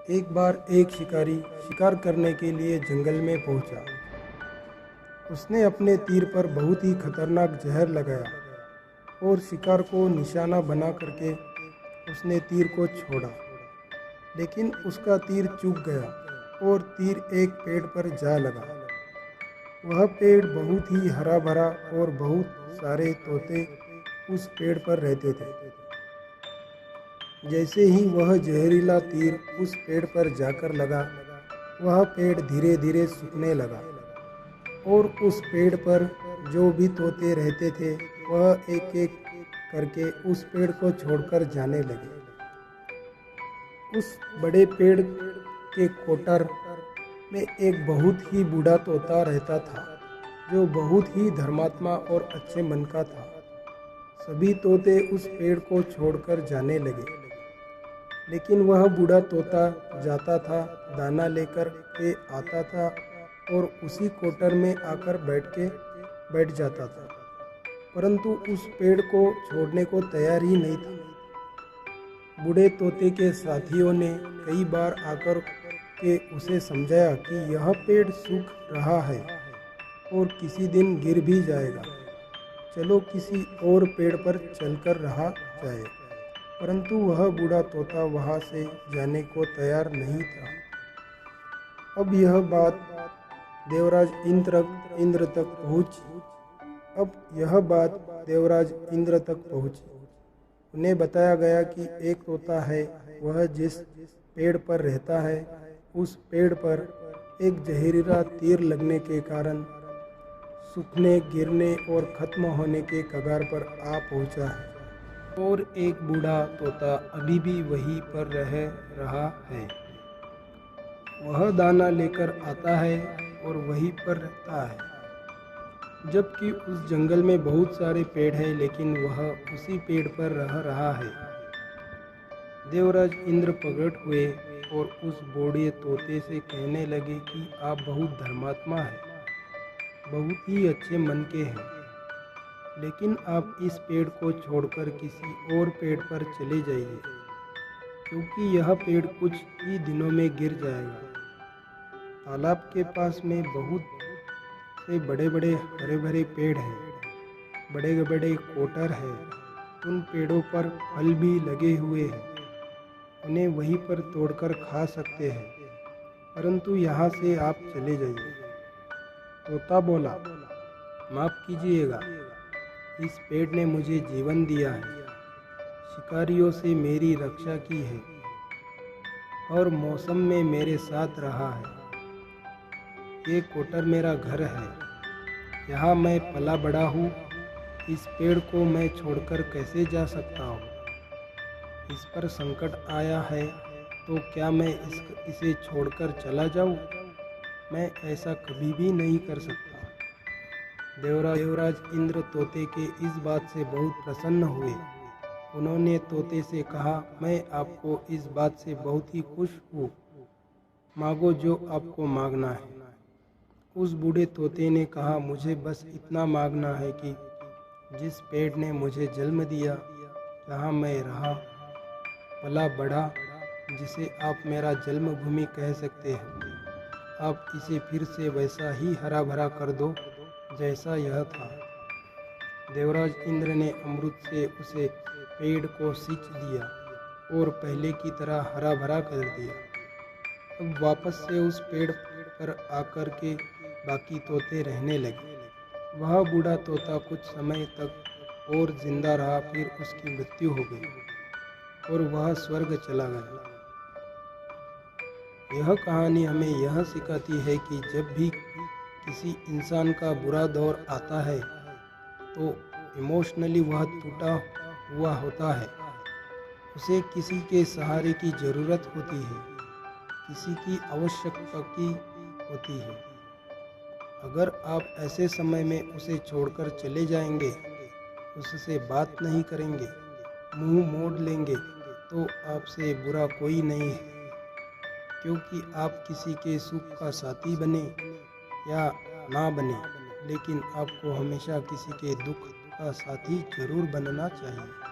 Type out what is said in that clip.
एक बार एक शिकारी शिकार करने के लिए जंगल में पहुंचा। उसने अपने तीर पर बहुत ही खतरनाक जहर लगाया और शिकार को निशाना बना करके उसने तीर को छोड़ा। लेकिन उसका तीर चूक गया और तीर एक पेड़ पर जा लगा। वह पेड़ बहुत ही हरा भरा और बहुत सारे तोते उस पेड़ पर रहते थे। जैसे ही वह जहरीला तीर उस पेड़ पर जाकर लगा, वह पेड़ धीरे धीरे सूखने लगा और उस पेड़ पर जो भी तोते रहते थे वह एक एक करके उस पेड़ को छोड़कर जाने लगे। उस बड़े पेड़ के कोटर में एक बहुत ही बूढ़ा तोता रहता था, जो बहुत ही धर्मात्मा और अच्छे मन का था। सभी तोते उस पेड़ को छोड़कर जाने लगे, लेकिन वह बूढ़ा तोता जाता था, दाना लेकर के आता था और उसी कोटर में आकर बैठ जाता था, परंतु उस पेड़ को छोड़ने को तैयार ही नहीं था। बूढ़े तोते के साथियों ने कई बार आकर के उसे समझाया कि यह पेड़ सूख रहा है और किसी दिन गिर भी जाएगा, चलो किसी और पेड़ पर चलकर रहा जाए। परंतु वह बूढ़ा तोता वहाँ से जाने को तैयार नहीं था। अब यह बात देवराज इंद्र तक पहुँची। उन्हें बताया गया कि एक तोता है, वह जिस पेड़ पर रहता है उस पेड़ पर एक जहरीला तीर लगने के कारण सूखने, गिरने और खत्म होने के कगार पर आ पहुँचा है और एक बूढ़ा तोता अभी भी वहीं पर रह रहा है। वह दाना लेकर आता है और वहीं पर रहता है, जबकि उस जंगल में बहुत सारे पेड़ हैं, लेकिन वह उसी पेड़ पर रह रहा है। देवराज इंद्र प्रकट हुए और उस बूढ़े तोते से कहने लगे कि आप बहुत धर्मात्मा हैं, बहुत ही अच्छे मन के हैं, लेकिन आप इस पेड़ को छोड़कर किसी और पेड़ पर चले जाइए, क्योंकि यह पेड़ कुछ ही दिनों में गिर जाएगा। तालाब के पास में बहुत से बड़े बड़े हरे भरे पेड़ हैं, बड़े बड़े कोटर हैं, उन पेड़ों पर फल भी लगे हुए हैं, उन्हें वहीं पर तोड़कर खा सकते हैं, परंतु यहाँ से आप चले जाइए। तोता बोला, माफ़ कीजिएगा, इस पेड़ ने मुझे जीवन दिया है, शिकारियों से मेरी रक्षा की है और मौसम में मेरे साथ रहा है। ये कोटर मेरा घर है, यहाँ मैं पला बड़ा हूँ। इस पेड़ को मैं छोड़कर कैसे जा सकता हूँ? इस पर संकट आया है तो क्या मैं इसे छोड़कर चला जाऊँ? मैं ऐसा कभी भी नहीं कर सकता। देवराज इंद्र तोते के इस बात से बहुत प्रसन्न हुए। उन्होंने तोते से कहा, मैं आपको इस बात से बहुत ही खुश हूँ, मांगो जो आपको मांगना है। उस बूढ़े तोते ने कहा, मुझे बस इतना मांगना है कि जिस पेड़ ने मुझे जन्म दिया, जहाँ मैं रहा, पला बढ़ा, जिसे आप मेरा जन्मभूमि कह सकते हैं, आप इसे फिर से वैसा ही हरा भरा कर दो जैसा यह था। देवराज इंद्र ने अमृत से उसे पेड़ को सींच दिया और पहले की तरह हरा भरा कर दिया। अब वापस से उस पेड़ पर आकर के बाकी तोते रहने लगे। वह बूढ़ा तोता कुछ समय तक और जिंदा रहा, फिर उसकी मृत्यु हो गई और वह स्वर्ग चला गया। यह कहानी हमें यह सिखाती है कि जब भी किसी इंसान का बुरा दौर आता है तो इमोशनली वह टूटा हुआ होता है, उसे किसी के सहारे की ज़रूरत होती है, किसी की आवश्यकता की होती है। अगर आप ऐसे समय में उसे छोड़कर चले जाएंगे, उससे बात नहीं करेंगे, मुंह मोड़ लेंगे, तो आपसे बुरा कोई नहीं है, क्योंकि आप किसी के सुख का साथी बने या ना बने, लेकिन आपको हमेशा किसी के दुख का साथी जरूर बनना चाहिए।